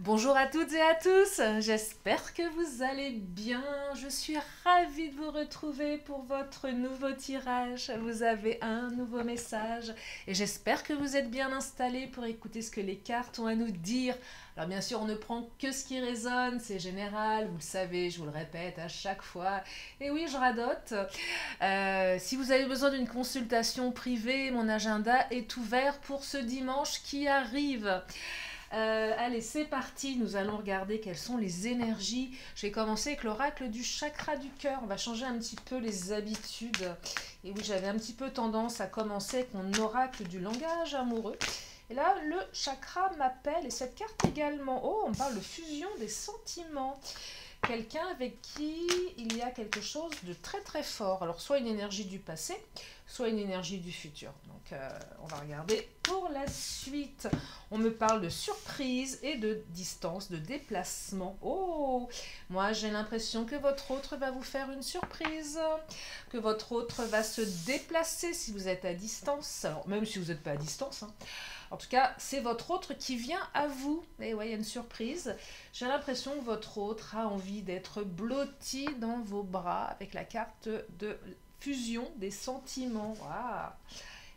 Bonjour à toutes et à tous, j'espère que vous allez bien. Je suis ravie de vous retrouver pour votre nouveau tirage. Vous avez un nouveau message et j'espère que vous êtes bien installés pour écouter ce que les cartes ont à nous dire. Alors bien sûr, on ne prend que ce qui résonne, c'est général, vous le savez, je vous le répète à chaque fois. Et oui, je radote. Si vous avez besoin d'une consultation privée, mon agenda est ouvert pour ce dimanche qui arrive. Allez, c'est parti, nous allons regarder quelles sont les énergies. Je vais commencer avec l'oracle du chakra du cœur. On va changer un petit peu les habitudes. Et oui, j'avais un petit peu tendance à commencer avec mon oracle du langage amoureux. Et là, le chakra m'appelle, et cette carte également. Oh, on parle de fusion des sentiments. Quelqu'un avec qui il y a quelque chose de très très fort. Alors, soit une énergie du passé, soit une énergie du futur. Donc, on va regarder pour la suite. On me parle de surprise et de distance, de déplacement. Oh, moi j'ai l'impression que votre autre va vous faire une surprise, que votre autre va se déplacer si vous êtes à distance. Alors, même si vous n'êtes pas à distance, hein. En tout cas, c'est votre autre qui vient à vous. Et ouais, il y a une surprise. J'ai l'impression que votre autre a envie d'être blotti dans vos bras avec la carte de fusion des sentiments. Waouh.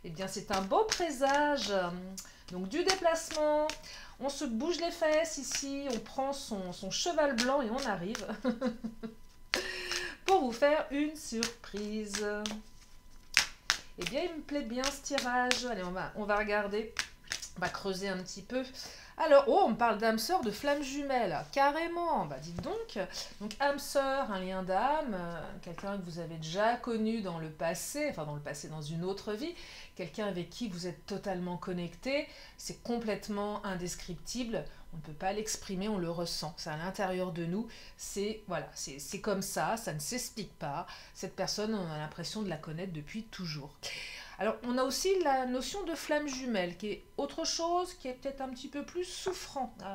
Eh bien, c'est un beau présage. Donc, du déplacement. On se bouge les fesses ici. On prend son cheval blanc et on arrive pour vous faire une surprise. Eh bien, il me plaît bien ce tirage. Allez, on va regarder. On va creuser un petit peu. Alors, oh, on me parle d'âme sœur, de flamme jumelle. Carrément, bah dites donc. Donc, âme sœur, un lien d'âme, quelqu'un que vous avez déjà connu dans le passé, enfin dans le passé, dans une autre vie, quelqu'un avec qui vous êtes totalement connecté, c'est complètement indescriptible. On ne peut pas l'exprimer, on le ressent. C'est à l'intérieur de nous. C'est voilà, c'est comme ça ne s'explique pas. Cette personne, on a l'impression de la connaître depuis toujours. Alors, on a aussi la notion de flamme jumelle, qui est autre chose, qui est peut-être un petit peu plus souffrant. Je ne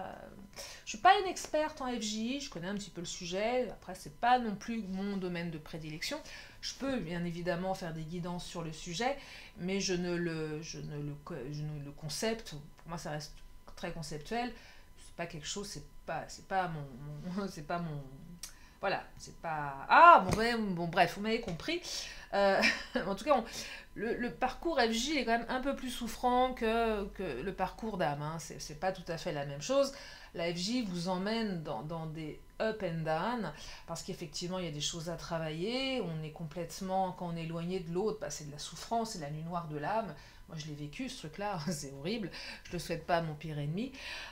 suis pas une experte en FJ, je connais un petit peu le sujet, après, ce n'est pas non plus mon domaine de prédilection. Je peux bien évidemment faire des guidances sur le sujet, mais je ne le concepte, pour moi ça reste très conceptuel, c'est pas quelque chose, c'est pas c'est pas mon, voilà, c'est pas... Ah, bon, ouais, bon bref, vous m'avez compris. Euh, En tout cas, le parcours FJ est quand même un peu plus souffrant que le parcours d'âme, hein. C'est pas tout à fait la même chose. La FJ vous emmène dans des up and down, parce qu'effectivement, il y a des choses à travailler. On est complètement, quand on est éloigné de l'autre, bah, c'est de la souffrance, c'est la nuit noire de l'âme. Moi, je l'ai vécu, ce truc-là, c'est horrible. Je ne le souhaite pas à mon pire ennemi.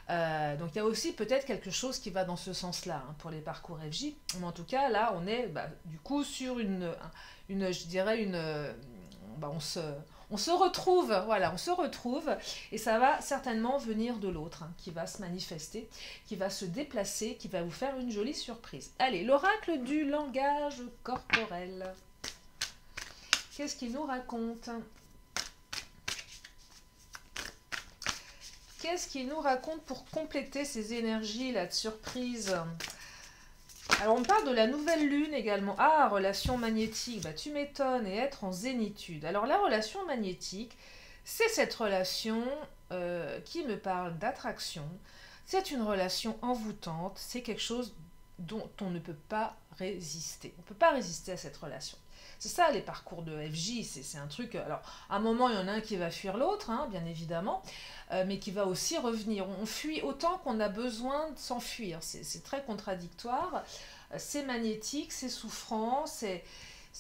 Donc, il y a aussi peut-être quelque chose qui va dans ce sens-là, hein, pour les parcours FJ. Mais en tout cas, là, on est bah, du coup sur je dirais bah, on se retrouve, voilà, on se retrouve, et ça va certainement venir de l'autre, hein, qui va se manifester, qui va se déplacer, qui va vous faire une jolie surprise. Allez, l'oracle du langage corporel. Qu'est-ce qu'il nous raconte? Qu'est-ce qu'il nous raconte pour compléter ces énergies là de surprise? Alors on parle de la nouvelle lune également. Ah, relation magnétique, bah tu m'étonnes, et être en zénitude. Alors la relation magnétique, c'est cette relation qui me parle d'attraction. C'est une relation envoûtante, c'est quelque chose dont on ne peut pas résister. On ne peut pas résister à cette relation. C'est ça les parcours de FJ, c'est un truc... Alors, à un moment, il y en a un qui va fuir l'autre, hein, bien évidemment, mais qui va aussi revenir. On fuit autant qu'on a besoin de s'enfuir. C'est très contradictoire. C'est magnétique, c'est souffrant, c'est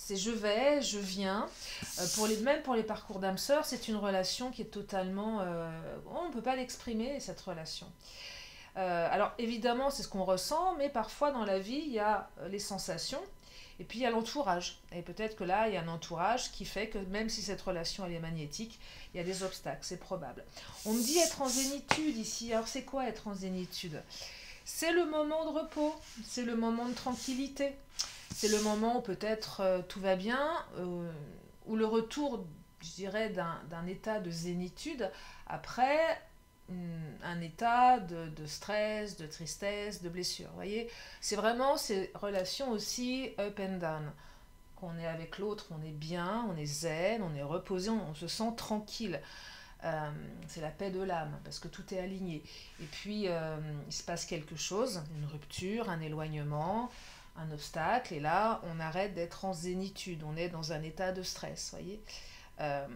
je vais, je viens. Même pour les parcours d'âme sœur, c'est une relation qui est totalement... on ne peut pas l'exprimer, cette relation. Alors évidemment, c'est ce qu'on ressent, mais parfois dans la vie, il y a les sensations, et puis il y a l'entourage. Et peut-être que là, il y a un entourage qui fait que même si cette relation elle est magnétique, il y a des obstacles, c'est probable. On me dit être en zénitude ici. Alors c'est quoi être en zénitude? C'est le moment de repos, c'est le moment de tranquillité, c'est le moment où peut-être tout va bien, ou le retour, je dirais, d'un état de zénitude après un état de stress, de tristesse, de blessure. Vous voyez, c'est vraiment ces relations aussi up and down. Quand on est avec l'autre, on est bien, on est zen, on est reposé, on se sent tranquille. C'est la paix de l'âme, parce que tout est aligné. Et puis, il se passe quelque chose, une rupture, un éloignement, un obstacle, et là, on arrête d'être en zénitude, on est dans un état de stress, voyez. Euh,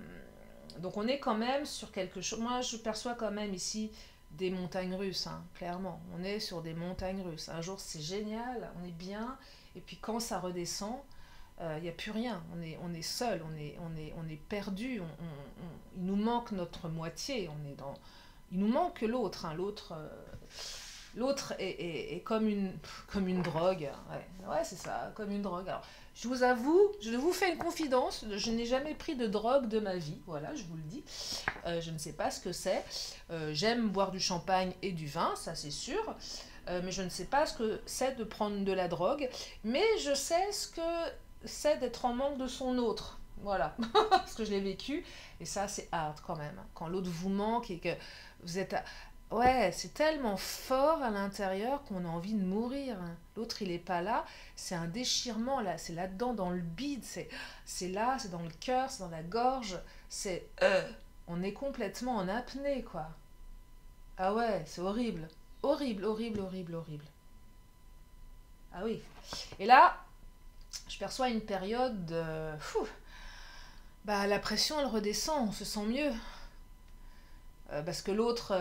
donc, on est quand même sur quelque chose. Moi, je perçois quand même ici des montagnes russes, hein, clairement. On est sur des montagnes russes. Un jour, c'est génial, on est bien, et puis quand ça redescend, il n'y a plus rien, on est seul, on est perdu, il nous manque notre moitié, il nous manque l'autre, hein, l'autre est comme une drogue, ouais c'est ça, comme une drogue. Alors, je vous avoue, je vous fais une confidence, je n'ai jamais pris de drogue de ma vie, voilà, je vous le dis, je ne sais pas ce que c'est, j'aime boire du champagne et du vin, ça c'est sûr, mais je ne sais pas ce que c'est de prendre de la drogue, mais je sais ce que c'est d'être en manque de son autre. Voilà, parce que je l'ai vécu, et ça c'est hard quand même. Quand l'autre vous manque et que vous êtes... Ouais, c'est tellement fort à l'intérieur qu'on a envie de mourir. L'autre il est pas là, c'est un déchirement là, c'est là-dedans dans le bide, c'est là, c'est dans le cœur, c'est dans la gorge, c'est... on est complètement en apnée quoi. Ah ouais, c'est horrible. Horrible, horrible, horrible, horrible. Ah oui. Et là, je perçois une période de... bah, la pression, elle redescend, on se sent mieux. Parce que l'autre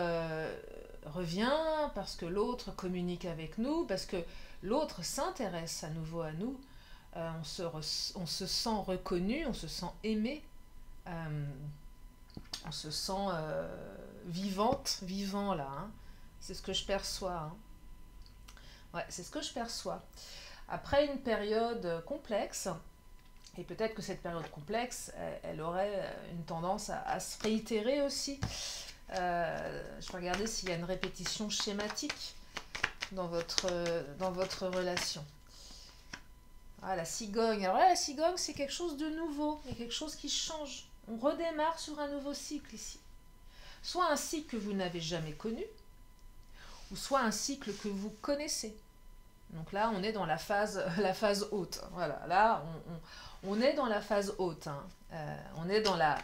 revient, parce que l'autre communique avec nous, parce que l'autre s'intéresse à nouveau à nous. On se sent reconnu, on se sent aimé, euh, on se sent vivante, vivant là. Hein. C'est ce que je perçois. Hein. Ouais, c'est ce que je perçois. Après une période complexe, et peut-être que cette période complexe, elle aurait une tendance à se réitérer aussi. Je vais regarder s'il y a une répétition schématique dans votre relation. Ah, la cigogne. Alors là, la cigogne, c'est quelque chose de nouveau, il y a quelque chose qui change. On redémarre sur un nouveau cycle ici. Soit un cycle que vous n'avez jamais connu, ou soit un cycle que vous connaissez. Donc là, on est dans la phase haute. Voilà, là, on est dans la phase haute. Hein. On est dans la...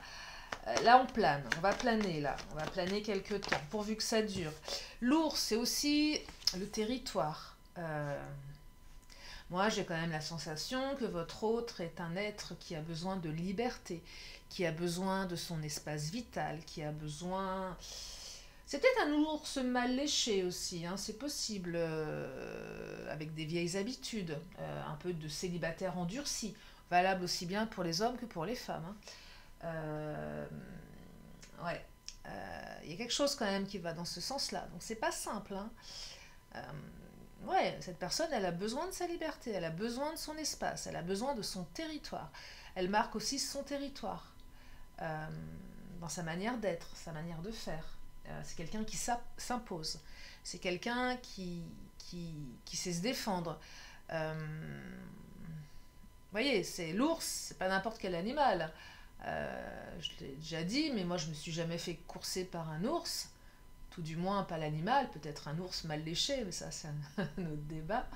Là, on plane. On va planer, là. On va planer quelques temps, pourvu que ça dure. L'ours, c'est aussi le territoire. Moi, j'ai quand même la sensation que votre autre est un être qui a besoin de liberté, qui a besoin de son espace vital, qui a besoin... C'est peut-être un ours mal léché aussi, hein, c'est possible, avec des vieilles habitudes, un peu de célibataire endurci, valable aussi bien pour les hommes que pour les femmes. Hein. Ouais, il y a quelque chose quand même qui va dans ce sens-là, donc c'est pas simple. Hein. Ouais, cette personne, elle a besoin de sa liberté, elle a besoin de son espace, elle a besoin de son territoire. Elle marque aussi son territoire, dans sa manière d'être, sa manière de faire. C'est quelqu'un qui s'impose. C'est quelqu'un qui sait se défendre. Vous voyez, c'est l'ours, c'est pas n'importe quel animal. Je l'ai déjà dit, mais moi je me suis jamais fait courser par un ours. Tout du moins pas l'animal, peut-être un ours mal léché, mais ça c'est un autre débat.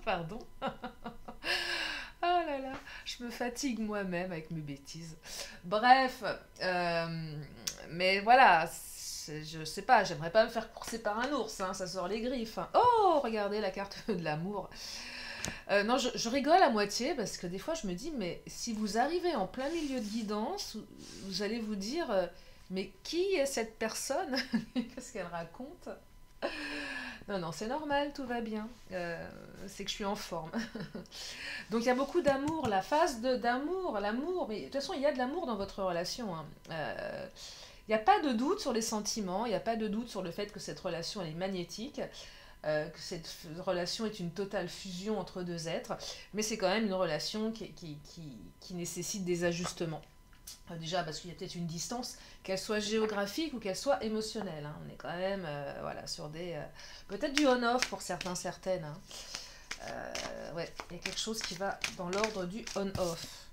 Pardon. Oh là là, je me fatigue moi-même avec mes bêtises. Bref, mais voilà, je sais pas, j'aimerais pas me faire courser par un ours, hein, ça sort les griffes. Hein. Oh, regardez la carte de l'amour. Non, je rigole à moitié parce que des fois je me dis, mais si vous arrivez en plein milieu de guidance, vous allez vous dire, mais qui est cette personne? Qu'est-ce qu'elle raconte? Non, non, c'est normal, tout va bien. C'est que je suis en forme. Donc il y a beaucoup d'amour, la phase d'amour, l'amour, mais de toute façon il y a de l'amour dans votre relation. Hein. Il n'y a pas de doute sur les sentiments, il n'y a pas de doute sur le fait que cette relation elle est magnétique, que cette relation est une totale fusion entre deux êtres, mais c'est quand même une relation qui nécessite des ajustements. Déjà parce qu'il y a peut-être une distance, qu'elle soit géographique ou qu'elle soit émotionnelle. Hein. On est quand même voilà, sur des... peut-être du on-off pour certains, certaines. Hein. Ouais, il y a quelque chose qui va dans l'ordre du on-off.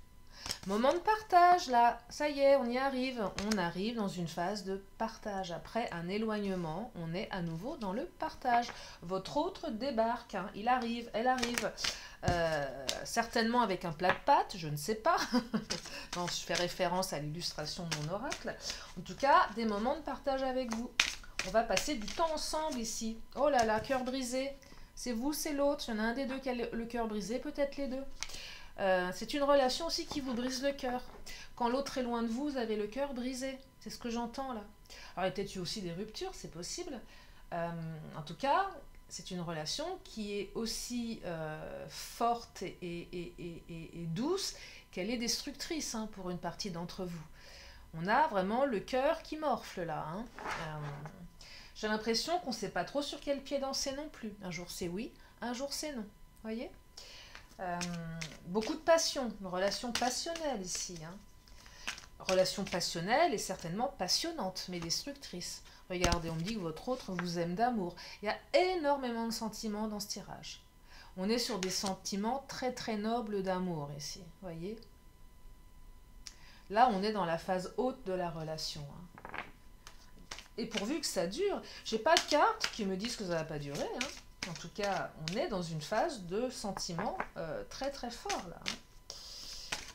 Moment de partage, là, ça y est, on y arrive. On arrive dans une phase de partage. Après un éloignement, on est à nouveau dans le partage. Votre autre débarque, hein. Il arrive, elle arrive. Certainement avec un plat de pâtes, je ne sais pas. Non, je fais référence à l'illustration de mon oracle. En tout cas, des moments de partage avec vous. On va passer du temps ensemble ici. Oh là là, cœur brisé. C'est vous, c'est l'autre. Il y en a un des deux qui a le cœur brisé, peut-être les deux. C'est une relation aussi qui vous brise le cœur. Quand l'autre est loin de vous, vous avez le cœur brisé. C'est ce que j'entends là. Alors il y a peut-être eu aussi des ruptures, c'est possible. En tout cas, c'est une relation qui est aussi forte et douce qu'elle est destructrice, hein, pour une partie d'entre vous. On a vraiment le cœur qui morfle là, hein. J'ai l'impression qu'on ne sait pas trop sur quel pied danser non plus. Un jour c'est oui, un jour c'est non. Voyez, beaucoup de passion, une relation passionnelle ici, hein. Relation passionnelle et certainement passionnante, mais destructrice. Regardez, on me dit que votre autre vous aime d'amour. Il y a énormément de sentiments dans ce tirage. On est sur des sentiments très très nobles d'amour ici, voyez. Là, on est dans la phase haute de la relation, hein. Et pourvu que ça dure, j'ai pas de cartes qui me disent que ça va pas durer, hein. En tout cas, on est dans une phase de sentiments très très fort là, hein.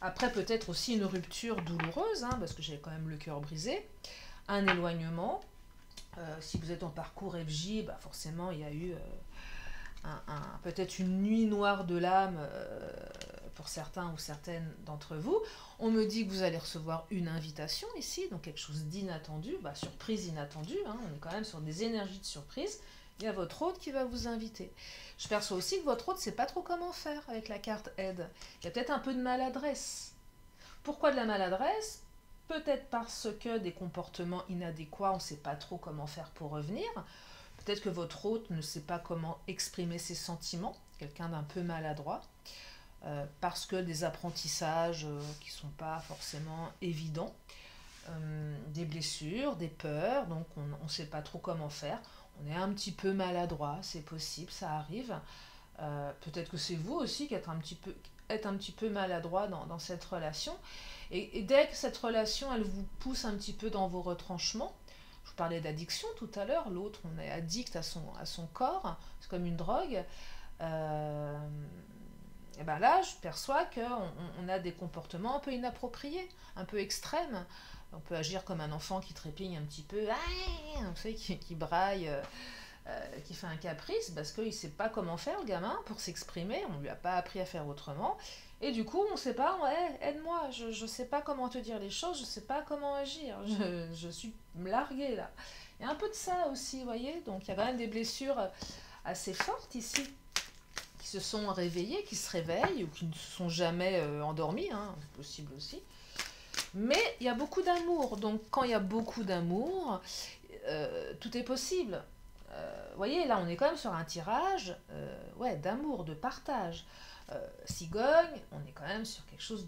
Après, peut-être aussi une rupture douloureuse, hein, parce que j'ai quand même le cœur brisé, un éloignement. Si vous êtes en parcours FJ, bah forcément, il y a eu peut-être une nuit noire de l'âme pour certains ou certaines d'entre vous. On me dit que vous allez recevoir une invitation ici, donc quelque chose d'inattendu, bah, surprise inattendue, hein, on est quand même sur des énergies de surprise. Il y a votre hôte qui va vous inviter. Je perçois aussi que votre hôte ne sait pas trop comment faire avec la carte aide. Il y a peut-être un peu de maladresse. Pourquoi de la maladresse? Peut-être parce que des comportements inadéquats, on ne sait pas trop comment faire pour revenir. Peut-être que votre hôte ne sait pas comment exprimer ses sentiments, quelqu'un d'un peu maladroit, parce que des apprentissages qui ne sont pas forcément évidents, des blessures, des peurs, donc on ne sait pas trop comment faire. On est un petit peu maladroit, c'est possible, ça arrive. Peut-être que c'est vous aussi qui êtes un petit peu maladroit dans cette relation. Et dès que cette relation, elle vous pousse un petit peu dans vos retranchements, je vous parlais d'addiction tout à l'heure, l'autre, on est addict à son corps, c'est comme une drogue. Et ben là, je perçois qu'on a des comportements un peu inappropriés, un peu extrêmes. On peut agir comme un enfant qui trépigne un petit peu, vous savez, qui braille, qui fait un caprice, parce qu'il ne sait pas comment faire, le gamin, pour s'exprimer. On ne lui a pas appris à faire autrement. Et du coup, on ne sait pas, ouais, aide-moi, je ne sais pas comment te dire les choses, je ne sais pas comment agir, je suis larguée là. Il y a un peu de ça aussi, vous voyez. Donc il y a quand même des blessures assez fortes ici, qui se sont réveillées, qui se réveillent, ou qui ne se sont jamais endormies, hein, c'est possible aussi. Mais il y a beaucoup d'amour, donc quand il y a beaucoup d'amour, tout est possible. Vous voyez, là on est quand même sur un tirage ouais, d'amour, de partage. Cigogne, on est quand même sur quelque chose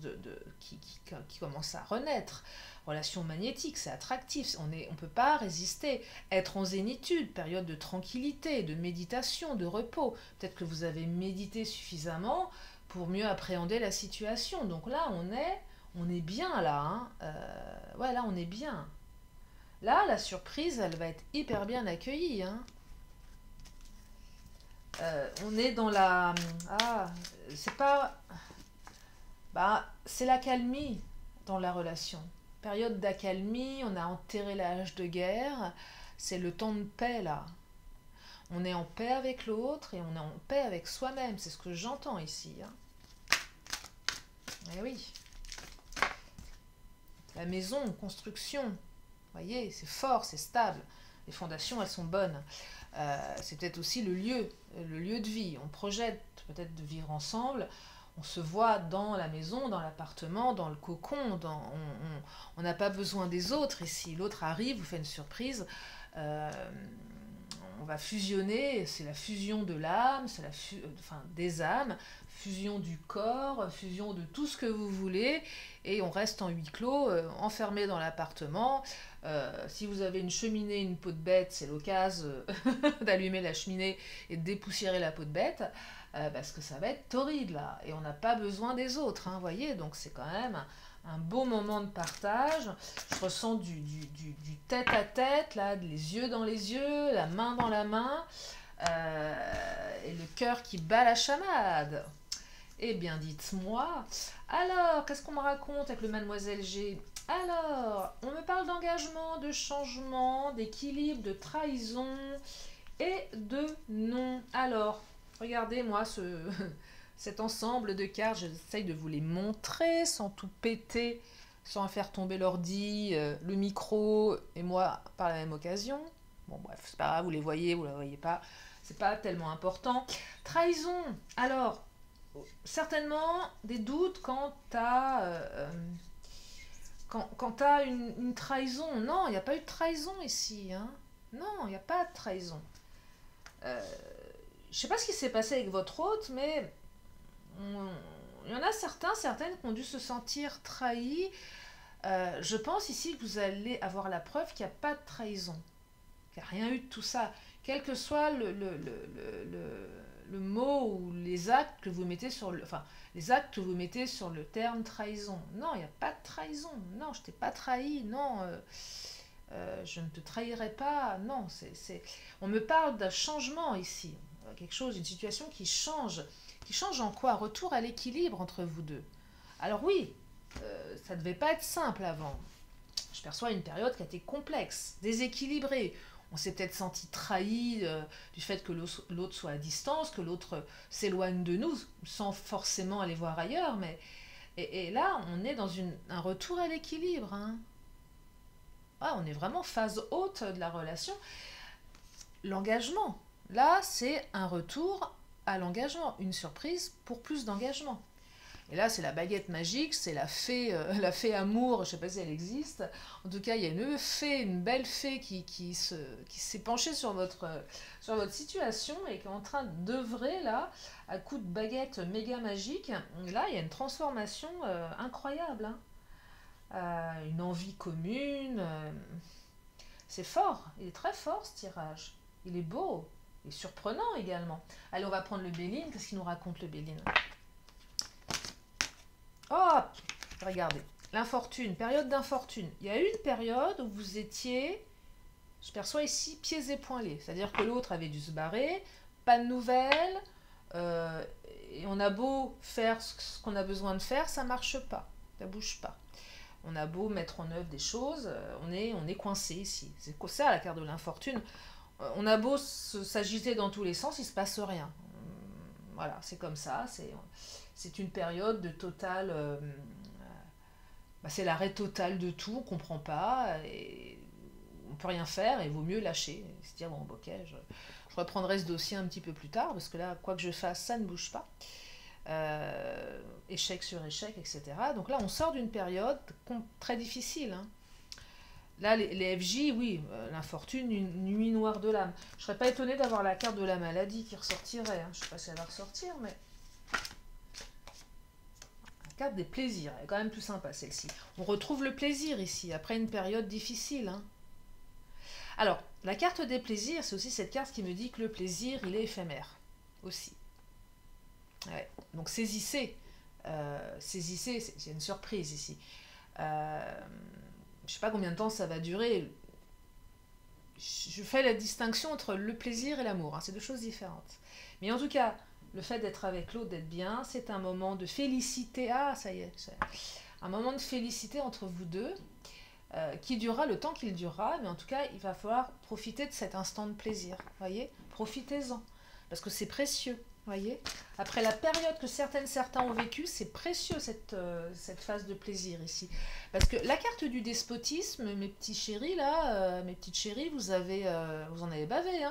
qui commence à renaître. Relation magnétique, c'est attractif, on ne peut pas résister. Être en zénitude, période de tranquillité, de méditation, de repos. Peut-être que vous avez médité suffisamment pour mieux appréhender la situation. Donc là, on est bien là, hein. Ouais, là on est bien. Là, la surprise, elle va être hyper bien accueillie, hein. On est dans la... Ah, c'est pas... Bah, c'est l'accalmie dans la relation. Période d'accalmie, on a enterré l'âge de guerre, c'est le temps de paix là. On est en paix avec l'autre et on est en paix avec soi-même, c'est ce que j'entends ici, hein. Eh oui. La maison, construction, vous voyez, c'est fort, c'est stable. Les fondations, elles sont bonnes. C'est peut-être aussi le lieu de vie. On projette peut-être de vivre ensemble. On se voit dans la maison, dans l'appartement, dans le cocon. On n'a pas besoin des autres ici. L'autre arrive, vous fait une surprise. On va fusionner. C'est la fusion de l'âme, c'est des âmes, fusion du corps, fusion de tout ce que vous voulez. Et on reste en huis clos, enfermé dans l'appartement. Si vous avez une cheminée, une peau de bête, c'est l'occasion d'allumer la cheminée et de dépoussiérer la peau de bête. parce que ça va être torride là, et on n'a pas besoin des autres, vous voyez, donc c'est quand même un beau moment de partage. Je ressens du tête à tête, là, les yeux dans les yeux, la main dans la main, et le cœur qui bat la chamade. Eh bien, dites-moi, alors, qu'est-ce qu'on me raconte avec le Mademoiselle G? Alors, on me parle d'engagement, de changement, d'équilibre, de trahison et de non. Alors, regardez, moi, cet ensemble de cartes, j'essaye de vous les montrer sans tout péter, sans faire tomber l'ordi, le micro et moi par la même occasion. Bon, bref, c'est pas grave, vous les voyez, vous ne les voyez pas, c'est pas tellement important. Trahison, alors, certainement des doutes quant à quand tu as une trahison. Non, il n'y a pas eu de trahison ici. Non, il n'y a pas de trahison. Euh, je ne sais pas ce qui s'est passé avec votre hôte, mais il y en a certaines qui ont dû se sentir trahis. Je pense ici que vous allez avoir la preuve qu'il n'y a pas de trahison, qu'il n'y a rien eu de tout ça. Quel que soit le mot ou les actes que vous mettez sur le... Enfin, les actes que vous mettez sur le terme trahison. Non, il n'y a pas de trahison. Non, je t'ai pas trahi. Non, je ne te trahirai pas. Non, on me parle d'un changement ici. Quelque chose, une situation qui change. Qui change en quoi? Retour à l'équilibre entre vous deux. Alors oui, ça ne devait pas être simple avant. Je perçois une période qui a été complexe, déséquilibrée. On s'est peut-être senti trahi du fait que l'autre soit à distance, que l'autre s'éloigne de nous, sans forcément aller voir ailleurs. Et là, on est dans un retour à l'équilibre. Ah, on est vraiment phase haute de la relation. L'engagement, là, c'est un retour à l'engagement, une surprise pour plus d'engagement. Et là, c'est la baguette magique, c'est la fée amour, je ne sais pas si elle existe. En tout cas, il y a une belle fée qui s'est penchée sur votre situation et qui est en train d'œuvrer là, à coups de baguette méga magique. Et là, il y a une transformation incroyable. Une envie commune. C'est fort, il est très fort ce tirage. Il est beau, et surprenant également. Allez, on va prendre le Béline. Qu'est-ce qu'il nous raconte le Béline? Oh, regardez, l'infortune, période d'infortune. Il y a eu une période où vous étiez, je perçois ici, pieds et poings liés. C'est-à-dire que l'autre avait dû se barrer, pas de nouvelles, et on a beau faire ce qu'on a besoin de faire, ça marche pas, ça bouge pas. On a beau mettre en œuvre des choses, on est coincé ici. C'est ça la carte de l'infortune. On a beau s'agiter dans tous les sens, il se passe rien. Voilà, c'est comme ça, c'est une période de total... c'est l'arrêt total de tout, on ne comprend pas, et on ne peut rien faire, et il vaut mieux lâcher. Se dire, bon, ok, je reprendrai ce dossier un petit peu plus tard, parce que là, quoi que je fasse, ça ne bouge pas. Échec sur échec, etc. Donc là, on sort d'une période très difficile. Là, les FJ, oui, l'infortune, une nuit noire de l'âme. Je ne serais pas étonnée d'avoir la carte de la maladie qui ressortirait. Je ne sais pas si elle va ressortir, mais... La carte des plaisirs, elle est quand même plus sympa celle-ci. On retrouve le plaisir ici, après une période difficile. Alors, la carte des plaisirs, c'est aussi cette carte qui me dit que le plaisir, il est éphémère, aussi. Ouais. Donc saisissez, c'est une surprise ici. Je ne sais pas combien de temps ça va durer. Je fais la distinction entre le plaisir et l'amour, c'est deux choses différentes. Mais en tout cas, le fait d'être avec l'autre, d'être bien, c'est un moment de félicité. Ah, ça y est, un moment de félicité entre vous deux, qui durera le temps qu'il durera, mais en tout cas, il va falloir profiter de cet instant de plaisir. Voyez, profitez-en, parce que c'est précieux. Voyez, après la période que certains ont vécue, c'est précieux cette phase de plaisir ici. Parce que la carte du despotisme, mes petits chéris là, mes petites chéries, vous en avez bavé,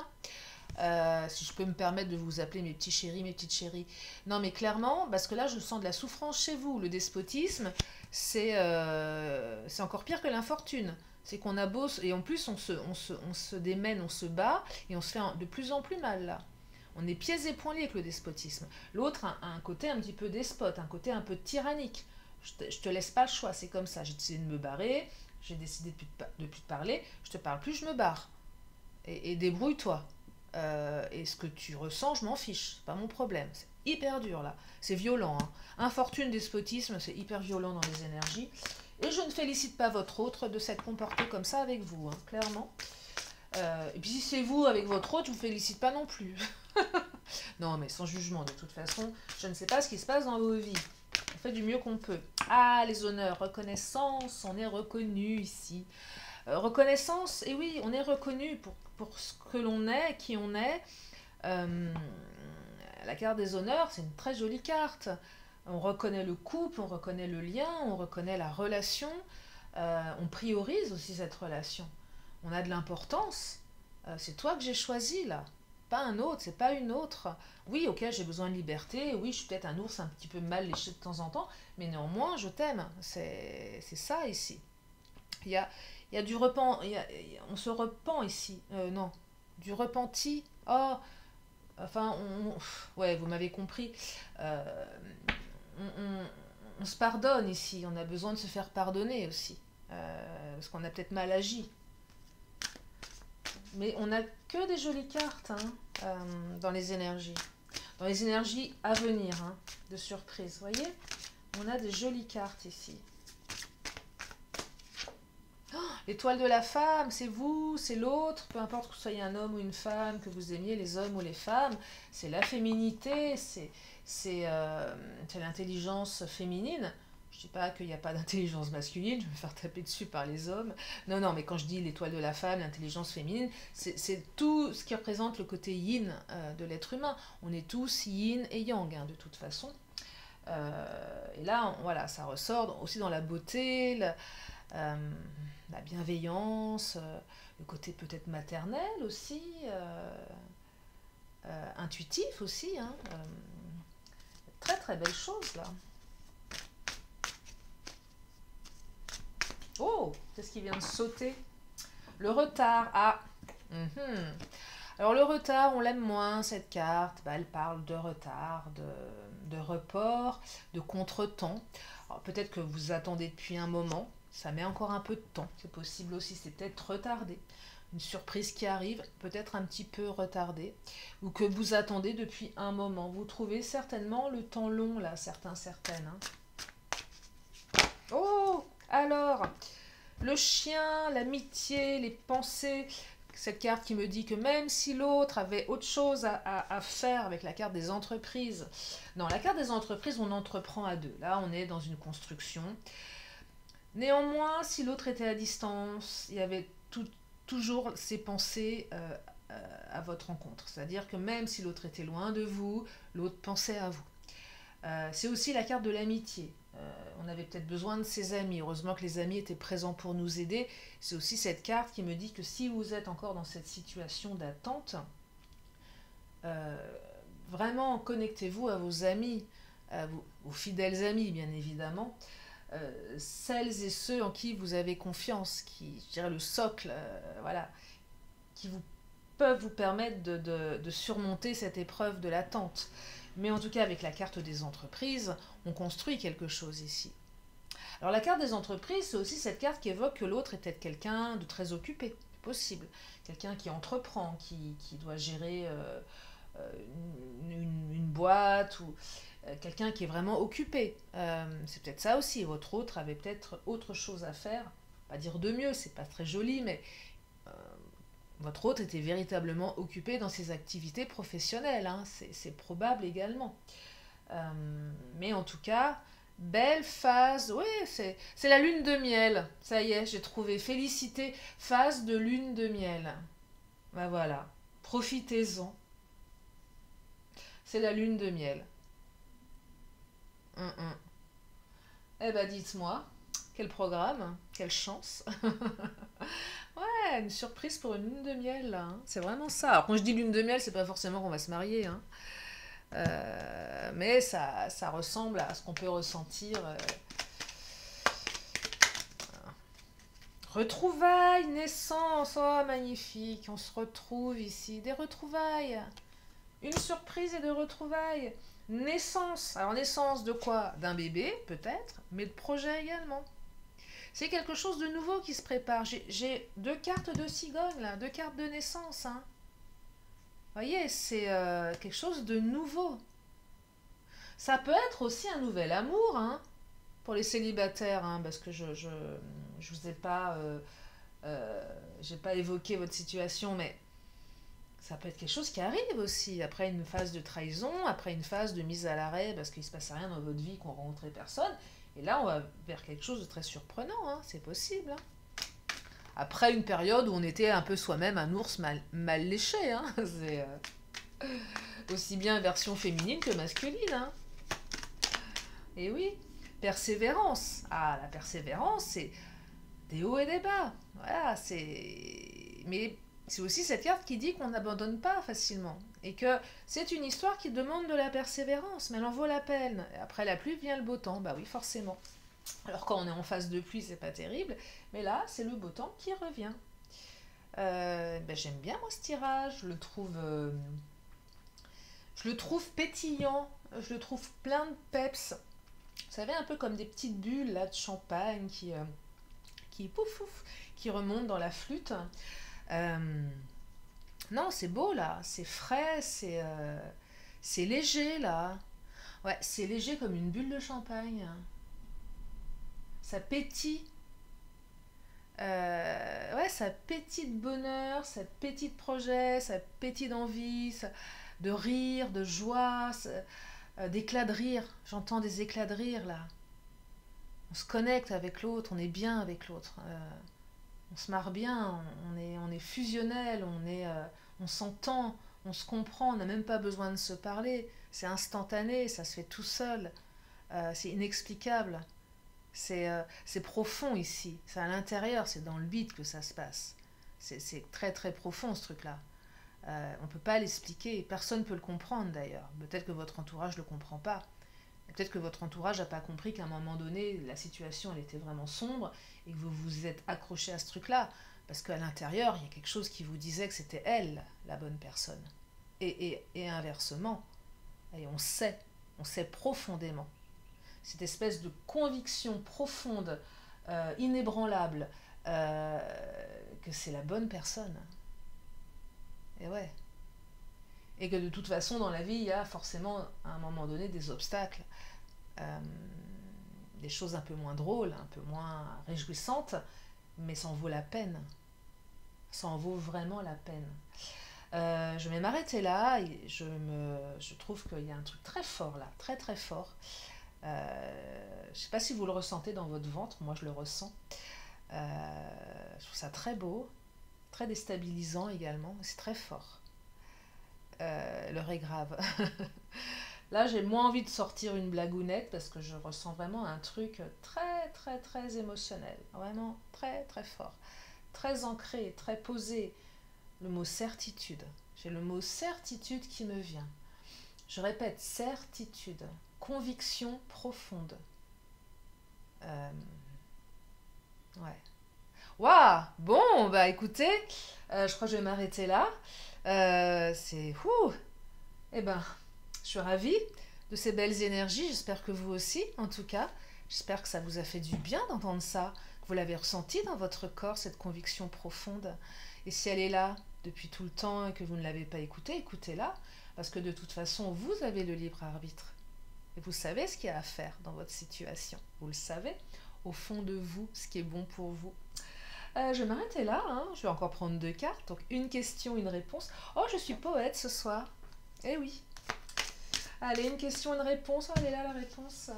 si je peux me permettre de vous appeler mes petits chéris, mes petites chéries. Non mais clairement, parce que là je sens de la souffrance chez vous. Le despotisme, c'est encore pire que l'infortune. C'est qu'on a beau, et en plus on se démène, on se bat, et on se fait de plus en plus mal là. On est pieds et poings liés avec le despotisme. L'autre a un côté un petit peu despote, un côté un peu tyrannique. Je te laisse pas le choix, c'est comme ça. J'ai décidé de me barrer, j'ai décidé de plus te parler, je te parle plus, je me barre. Et débrouille-toi. Et ce que tu ressens, je m'en fiche, c'est pas mon problème. C'est hyper dur là, c'est violent. Hein. Infortune, despotisme, c'est hyper violent dans les énergies. Et je ne félicite pas votre autre de s'être comporté comme ça avec vous, hein, clairement. Et puis si c'est vous avec votre autre, je vous félicite pas non plus. Non, mais sans jugement, de toute façon, je ne sais pas ce qui se passe dans vos vies. On fait du mieux qu'on peut. Ah, les honneurs, reconnaissance, on est reconnu ici. Reconnaissance, et oui, on est reconnu pour ce que l'on est, qui on est. Euh, la carte des honneurs, c'est une très jolie carte. On reconnaît le couple, on reconnaît le lien, on reconnaît la relation. On priorise aussi cette relation. On a de l'importance. C'est toi que j'ai choisi là. Pas un autre, c'est pas une autre. Oui, ok, j'ai besoin de liberté. Oui, je suis peut-être un ours un petit peu mal léché de temps en temps. Mais néanmoins, je t'aime. C'est ça ici. Il y a du repent. On se repent ici. Non. Du repenti. Oh. Enfin, ouais, vous m'avez compris. Euh, on se pardonne ici. On a besoin de se faire pardonner aussi. Parce qu'on a peut-être mal agi. Mais on n'a que des jolies cartes hein, dans les énergies. Dans les énergies à venir, hein, de surprise. Vous voyez? On a des jolies cartes ici. Oh, l'étoile de la femme, c'est vous, c'est l'autre. Peu importe que vous soyez un homme ou une femme, que vous aimiez les hommes ou les femmes. C'est la féminité, c'est l'intelligence féminine. Je ne dis pas qu'il n'y a pas d'intelligence masculine, je vais me faire taper dessus par les hommes. Non, non, mais quand je dis l'étoile de la femme, l'intelligence féminine, c'est tout ce qui représente le côté yin de l'être humain. On est tous yin et yang, hein, de toute façon. Et là, voilà, ça ressort aussi dans la beauté, la bienveillance, le côté peut-être maternel aussi, intuitif aussi. Hein, très très belle chose là. Oh, qu'est-ce qui vient de sauter? Le retard. Ah. Mhm. Alors le retard, on l'aime moins, cette carte. Bah, elle parle de retard, de report, de contretemps. Alors peut-être que vous attendez depuis un moment. Ça met encore un peu de temps. C'est possible aussi, c'est peut-être retardé. Une surprise qui arrive, peut-être un petit peu retardée. Ou que vous attendez depuis un moment. Vous trouvez certainement le temps long, là, certaines. Hein. Oh, alors, le chien, l'amitié, les pensées, cette carte qui me dit que même si l'autre avait autre chose à faire avec la carte des entreprises, non, la carte des entreprises, on entreprend à deux. Là, on est dans une construction. Néanmoins, si l'autre était à distance, il y avait toujours ses pensées à votre rencontre. C'est-à-dire que même si l'autre était loin de vous, l'autre pensait à vous. C'est aussi la carte de l'amitié. On avait peut-être besoin de ses amis. Heureusement que les amis étaient présents pour nous aider. C'est aussi cette carte qui me dit que si vous êtes encore dans cette situation d'attente, vraiment connectez-vous à vos amis, à vos fidèles amis bien évidemment, celles et ceux en qui vous avez confiance, qui, je dirais le socle, voilà, qui peuvent vous permettre de surmonter cette épreuve de l'attente. Mais en tout cas, avec la carte des entreprises, on construit quelque chose ici. Alors la carte des entreprises, c'est aussi cette carte qui évoque que l'autre est peut-être quelqu'un de très occupé, c'est possible. Quelqu'un qui entreprend, qui doit gérer une boîte, ou quelqu'un qui est vraiment occupé. C'est peut-être ça aussi, votre autre avait peut-être autre chose à faire. Pas dire de mieux, c'est pas très joli, mais votre hôte était véritablement occupé dans ses activités professionnelles, hein, c'est probable également. Mais en tout cas, belle phase, oui, c'est la lune de miel, ça y est, j'ai trouvé, félicité, phase de lune de miel. Ben voilà, profitez-en, c'est la lune de miel. Hum, hum. Eh ben dites-moi, quel programme, quelle chance. Ouais, une surprise pour une lune de miel, là. Hein. C'est vraiment ça. Alors, quand je dis lune de miel, c'est pas forcément qu'on va se marier. Hein. Mais ça ressemble à ce qu'on peut ressentir. Retrouvailles, naissance. Oh, magnifique. On se retrouve ici. Des retrouvailles. Une surprise et de retrouvailles. Naissance. Alors, naissance de quoi? D'un bébé, peut-être, mais de projet également. C'est quelque chose de nouveau qui se prépare. J'ai deux cartes de cigogne, là, deux cartes de naissance. Hein. Voyez, c'est quelque chose de nouveau. Ça peut être aussi un nouvel amour, hein, pour les célibataires, hein, parce que je vous ai pas, j'ai pas évoqué votre situation, mais ça peut être quelque chose qui arrive aussi, après une phase de trahison, après une phase de mise à l'arrêt, parce qu'il se passe rien dans votre vie, qu'on rencontrait personne, et là on va vers quelque chose de très surprenant, hein, c'est possible. Hein. Après une période où on était un peu soi-même un ours mal léché, hein, c'est aussi bien version féminine que masculine. Hein. Et oui, persévérance. Ah, la persévérance, c'est des hauts et des bas. Voilà, c'est. Mais c'est aussi cette carte qui dit qu'on n'abandonne pas facilement. Et que c'est une histoire qui demande de la persévérance, mais elle en vaut la peine. Et après la pluie vient le beau temps, bah oui, forcément. Alors quand on est en phase de pluie, c'est pas terrible, mais là, c'est le beau temps qui revient. Ben, j'aime bien moi ce tirage, je le trouve pétillant, je le trouve plein de peps. Vous savez, un peu comme des petites bulles là, de champagne qui pouf, pouf, qui remontent dans la flûte. Euh, non, c'est beau là, c'est frais, c'est léger là. Ouais, c'est léger comme une bulle de champagne. Ça pétille. Ouais, ça pétille de bonheur, ça pétille de projet, ça pétille d'envie, de rire, de joie, d'éclats de rire. J'entends des éclats de rire là. On se connecte avec l'autre, on est bien avec l'autre. On se marre bien, on est fusionnel, on s'entend, on se comprend, on n'a même pas besoin de se parler. C'est instantané, ça se fait tout seul. C'est inexplicable. C'est profond ici. C'est à l'intérieur, c'est dans le vide que ça se passe. C'est très très profond ce truc-là. On ne peut pas l'expliquer, personne ne peut le comprendre d'ailleurs. Peut-être que votre entourage ne le comprend pas. Peut-être que votre entourage n'a pas compris qu'à un moment donné, la situation elle était vraiment sombre et que vous vous êtes accroché à ce truc-là. Parce qu'à l'intérieur, il y a quelque chose qui vous disait que c'était elle, la bonne personne. Et inversement. Et on sait profondément. Cette espèce de conviction profonde, inébranlable, que c'est la bonne personne. Et ouais. Et que de toute façon, dans la vie, il y a forcément, à un moment donné, des obstacles. Euh, des choses un peu moins drôles, un peu moins réjouissantes, mais ça en vaut la peine. Ça en vaut vraiment la peine. Je vais m'arrêter là. Je trouve qu'il y a un truc très fort là, très très fort. Je ne sais pas si vous le ressentez dans votre ventre, moi je le ressens. Je trouve ça très beau, très déstabilisant également, c'est très fort. L'heure est grave. Là, j'ai moins envie de sortir une blagounette parce que je ressens vraiment un truc très, très, très émotionnel. Vraiment très, très fort. Très ancré, très posé. Le mot certitude. J'ai le mot certitude qui me vient. Je répète, certitude. Conviction profonde. Euh, ouais. Waouh! Bon, bah écoutez, je crois que je vais m'arrêter là. C'est... Ouh, eh ben, je suis ravie de ces belles énergies. J'espère que vous aussi, en tout cas. J'espère que ça vous a fait du bien d'entendre ça, que vous l'avez ressenti dans votre corps, cette conviction profonde. Et si elle est là depuis tout le temps et que vous ne l'avez pas écoutée, écoutez-la, parce que de toute façon, vous avez le libre arbitre. Et vous savez ce qu'il y a à faire dans votre situation. Vous le savez, au fond de vous, ce qui est bon pour vous. Je vais m'arrêter là, hein. Je vais encore prendre 2 cartes. Donc une question, une réponse. Oh, je suis poète ce soir. Eh oui. Allez, une question, une réponse. Oh, elle est là la réponse.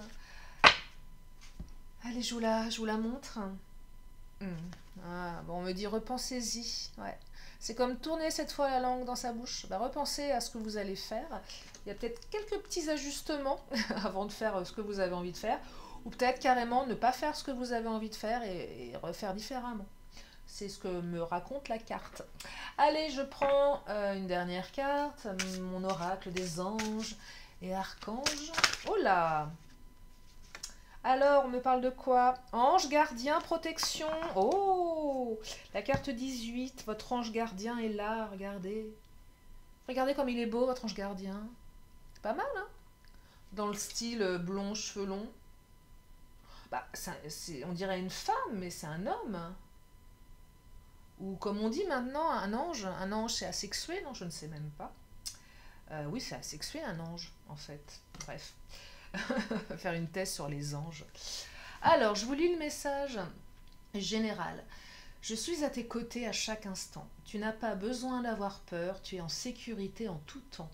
Allez, je vous la montre. Ah, bon, on me dit repensez-y. Ouais. C'est comme tourner cette fois la langue dans sa bouche. Bah, repensez à ce que vous allez faire. Il y a peut-être quelques petits ajustements avant de faire ce que vous avez envie de faire. Ou peut-être carrément ne pas faire ce que vous avez envie de faire et refaire différemment. C'est ce que me raconte la carte. Allez, je prends une dernière carte. Mon oracle des anges et archanges. Oh là! Alors, on me parle de quoi? Ange gardien, protection. Oh! La carte 18. Votre ange gardien est là, regardez. Regardez comme il est beau, votre ange gardien. C'est pas mal, hein? Dans le style blond, cheveux longs. Bah, on dirait une femme, mais c'est un homme. Ou comme on dit maintenant, un ange c'est asexué, non, je ne sais même pas. Oui, c'est asexué un ange, en fait. Bref, faire une thèse sur les anges. Alors, je vous lis le message général. Je suis à tes côtés à chaque instant. Tu n'as pas besoin d'avoir peur, tu es en sécurité en tout temps.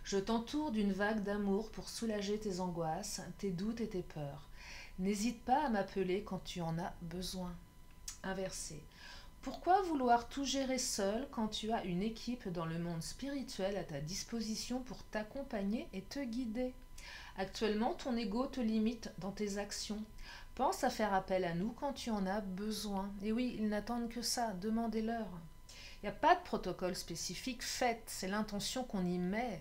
Je t'entoure d'une vague d'amour pour soulager tes angoisses, tes doutes et tes peurs. N'hésite pas à m'appeler quand tu en as besoin. Inversé. Pourquoi vouloir tout gérer seul quand tu as une équipe dans le monde spirituel à ta disposition pour t'accompagner et te guider? Actuellement, ton ego te limite dans tes actions. Pense à faire appel à nous quand tu en as besoin. Et oui, ils n'attendent que ça, demandez-leur. Il n'y a pas de protocole spécifique, faites, c'est l'intention qu'on y met.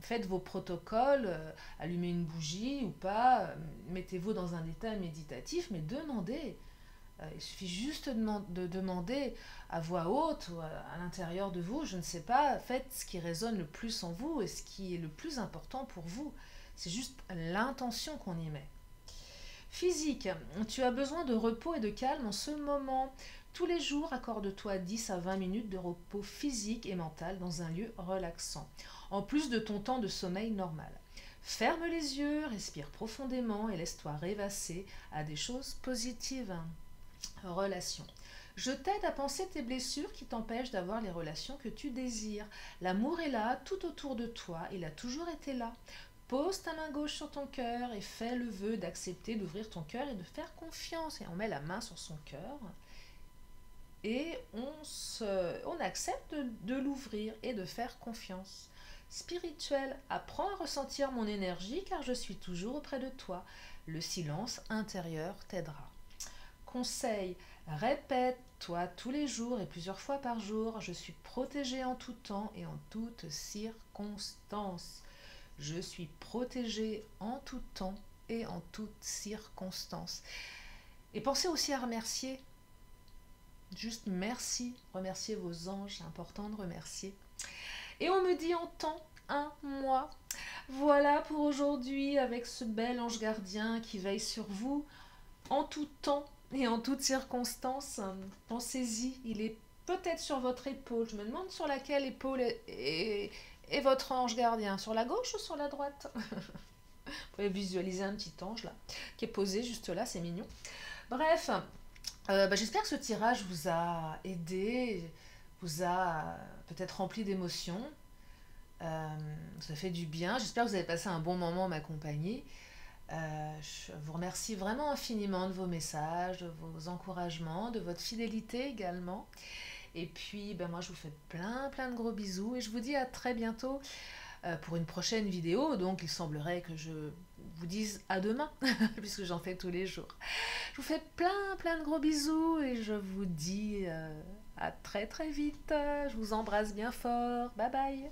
Faites vos protocoles, allumez une bougie ou pas, mettez-vous dans un état méditatif, mais demandez. Il suffit juste de demander à voix haute ou à l'intérieur de vous, je ne sais pas, faites ce qui résonne le plus en vous et ce qui est le plus important pour vous. C'est juste l'intention qu'on y met. Physique, tu as besoin de repos et de calme en ce moment. Tous les jours, accorde-toi 10 à 20 minutes de repos physique et mental dans un lieu relaxant, en plus de ton temps de sommeil normal. Ferme les yeux, respire profondément et laisse-toi rêvasser à des choses positives. Relations. Je t'aide à penser tes blessures qui t'empêchent d'avoir les relations que tu désires. L'amour est là, tout autour de toi, il a toujours été là. Pose ta main gauche sur ton cœur et fais le vœu d'accepter d'ouvrir ton cœur et de faire confiance. Et on met la main sur son cœur et on accepte de l'ouvrir et de faire confiance. Spirituel, apprends à ressentir mon énergie car je suis toujours auprès de toi. Le silence intérieur t'aidera. Conseil, répète-toi tous les jours et plusieurs fois par jour, je suis protégée en tout temps et en toutes circonstances. Je suis protégée en tout temps et en toutes circonstances. Et pensez aussi à remercier. Juste merci, remerciez vos anges, c'est important de remercier. Et on me dit en temps, un mois. Voilà pour aujourd'hui avec ce bel ange gardien qui veille sur vous en tout temps et en toutes circonstances. Pensez-y, il est peut-être sur votre épaule. Je me demande sur laquelle épaule est votre ange gardien. Sur la gauche ou sur la droite? Vous pouvez visualiser un petit ange là, qui est posé juste là, c'est mignon. Bref, j'espère que ce tirage vous a aidé, vous a peut-être rempli d'émotions. Ça fait du bien. J'espère que vous avez passé un bon moment à m'accompagner. Je vous remercie vraiment infiniment de vos messages, de vos encouragements, de votre fidélité également. Et puis, moi, je vous fais plein de gros bisous et je vous dis à très bientôt pour une prochaine vidéo. Donc, il semblerait que je vous dise à demain, puisque j'en fais tous les jours. Je vous fais plein de gros bisous et je vous dis à très vite. Je vous embrasse bien fort. Bye bye.